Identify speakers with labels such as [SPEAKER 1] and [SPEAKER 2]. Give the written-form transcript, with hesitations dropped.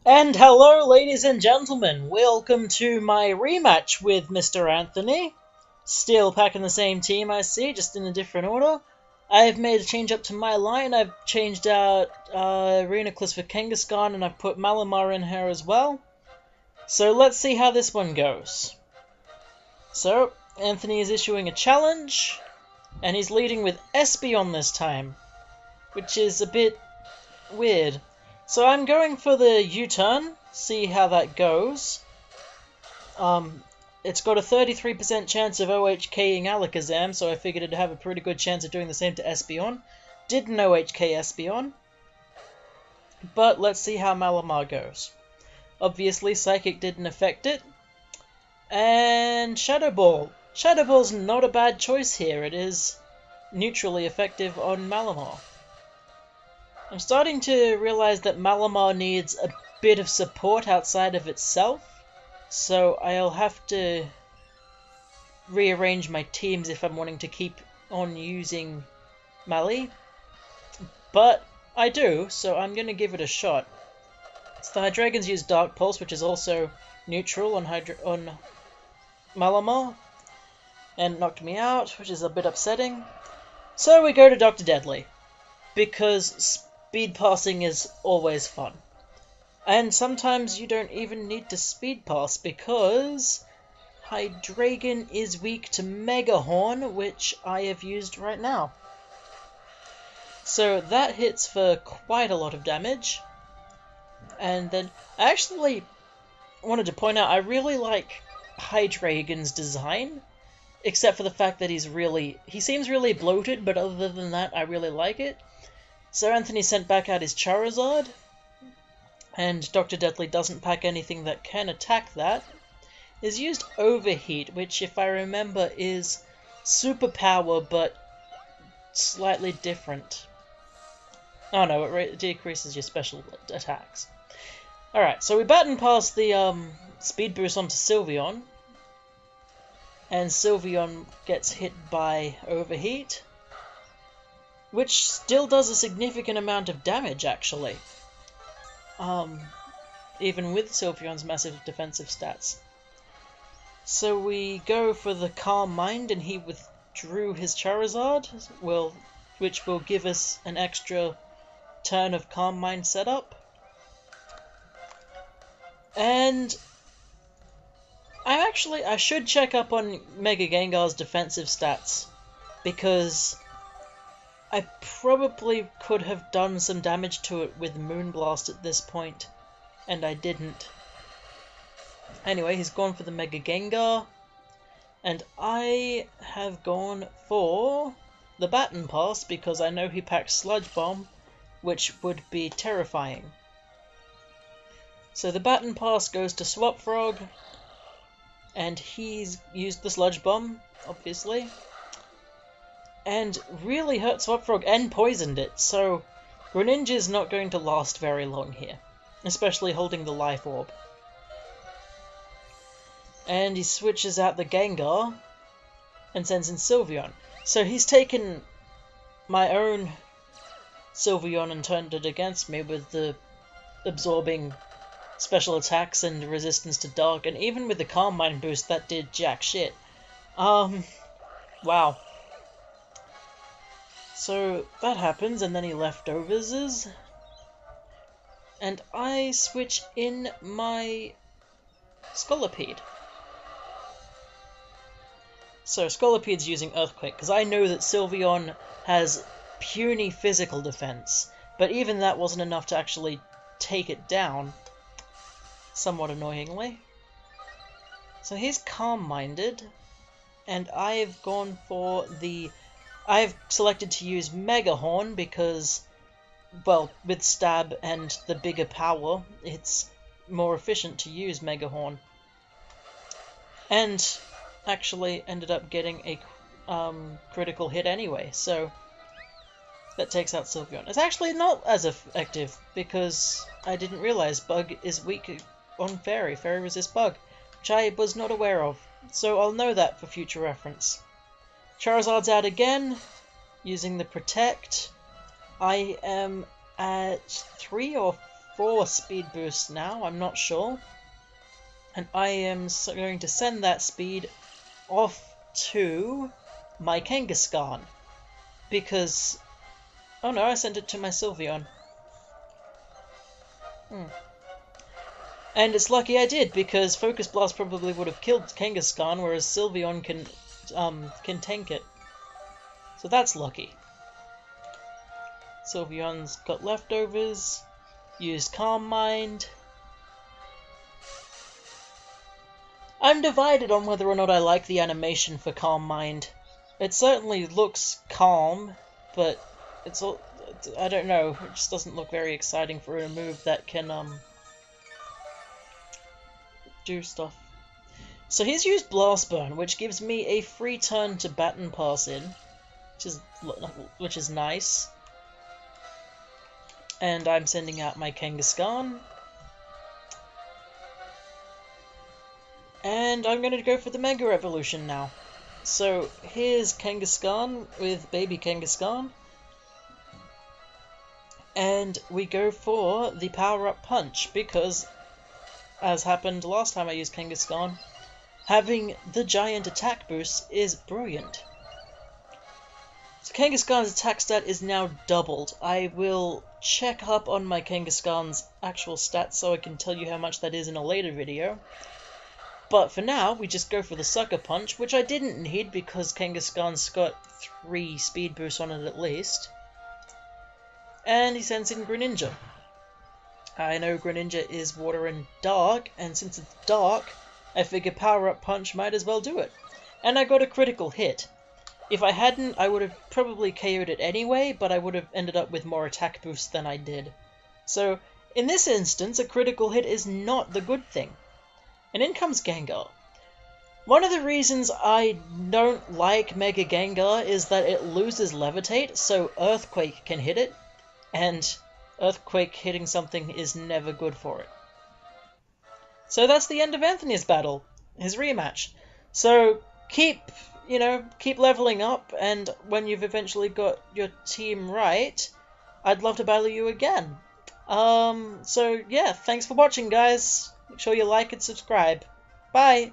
[SPEAKER 1] And hello, ladies and gentlemen. Welcome to my rematch with Mr. Anthony. Still packing the same team, I see, just in a different order. I've made a change up to my line. I've changed out Reenaclus for Kangaskhan, and I've put Malamar in here as well. So let's see how this one goes. So, Anthony is issuing a challenge, and he's leading with Espeon this time, which is a bit weird. So I'm going for the U-turn, see how that goes. It's got a 33% chance of OHKing Alakazam, so I figured it'd have a pretty good chance of doing the same to Espeon. Didn't OHK Espeon, but let's see how Malamar goes. Obviously, Psychic didn't affect it. And Shadow Ball. Shadow Ball's not a bad choice here, it is neutrally effective on Malamar. I'm starting to realize that Malamar needs a bit of support outside of itself, so I'll have to rearrange my teams if I'm wanting to keep on using Mali. But I do, so I'm going to give it a shot. So the Hydreigons use Dark Pulse, which is also neutral on Malamar, and knocked me out, which is a bit upsetting. So we go to Dr. Deadly, because speed passing is always fun. And sometimes you don't even need to speed pass because Hydreigon is weak to Mega Horn, which I have used right now. So that hits for quite a lot of damage. And then I actually wanted to point out I really like Hydreigon's design, except for the fact that he seems really bloated, but other than that I really like it. So Anthony sent back out his Charizard, and Dr. Deadly doesn't pack anything that can attack that. He's used Overheat, which, if I remember, is Superpower, but slightly different. Oh no, it decreases your special attacks. Alright, so we baton past the Speed Boost onto Sylveon, and Sylveon gets hit by Overheat, which still does a significant amount of damage, actually. Even with Sylveon's massive defensive stats. So we go for the Calm Mind, and he withdrew his Charizard, which will give us an extra turn of Calm Mind setup. And I should check up on Mega Gengar's defensive stats, because I probably could have done some damage to it with Moonblast at this point, and I didn't. Anyway, he's gone for the Mega Gengar, and I have gone for the Baton Pass because I know he packs Sludge Bomb, which would be terrifying. So the Baton Pass goes to Swap Frog, and he's used the Sludge Bomb, obviously, and really hurt Swap Frog and poisoned it, so Greninja's not going to last very long here, especially holding the Life Orb. And he switches out the Gengar and sends in Sylveon. So he's taken my own Sylveon and turned it against me with the absorbing special attacks and resistance to Dark, and even with the Calm Mind boost that did jack shit. Wow. So that happens, and then he leftovers, and I switch in my Scolipede. So Scolipede's using Earthquake, because I know that Sylveon has puny physical defense, but even that wasn't enough to actually take it down, somewhat annoyingly. So he's calm-minded, and I've gone for I've selected to use Mega Horn because, well, with Stab and the bigger power, it's more efficient to use Mega Horn. And actually ended up getting a critical hit anyway, so that takes out Sylveon. It's actually not as effective, because I didn't realize Bug is weak on Fairy. Fairy resists Bug, which I was not aware of, so I'll know that for future reference. Charizard's out again, using the Protect. I am at 3 or 4 speed boost now, I'm not sure. And I am going to send that speed off to my Kangaskhan. Because... oh no, I sent it to my Sylveon. And it's lucky I did, because Focus Blast probably would have killed Kangaskhan, whereas Sylveon can tank it. So that's lucky. Sylveon's got leftovers. Used Calm Mind. I'm divided on whether or not I like the animation for Calm Mind. It certainly looks calm, but it's all... I don't know, it just doesn't look very exciting for a move that can, do stuff. So he's used Blast Burn, which gives me a free turn to Baton Pass in, which is nice. And I'm sending out my Kangaskhan. And I'm going to go for the Mega Evolution now. So here's Kangaskhan with baby Kangaskhan. And we go for the Power-Up Punch, because, as happened last time I used Kangaskhan, having the giant attack boost is brilliant. So Kangaskhan's attack stat is now doubled. I will check up on my Kangaskhan's actual stats so I can tell you how much that is in a later video. But for now, we just go for the Sucker Punch, which I didn't need because Kangaskhan's got 3 speed boosts on it at least. And he sends in Greninja. I know Greninja is water and dark, and since it's dark, I figure Power-Up Punch might as well do it. And I got a critical hit. If I hadn't, I would have probably KO'd it anyway, but I would have ended up with more attack boost than I did. So, in this instance, a critical hit is not the good thing. And in comes Gengar. One of the reasons I don't like Mega Gengar is that it loses Levitate, so Earthquake can hit it, and Earthquake hitting something is never good for it. So that's the end of Anthony's battle, his rematch. So keep leveling up, and when you've eventually got your team right, I'd love to battle you again. So yeah, thanks for watching, guys. Make sure you like and subscribe. Bye!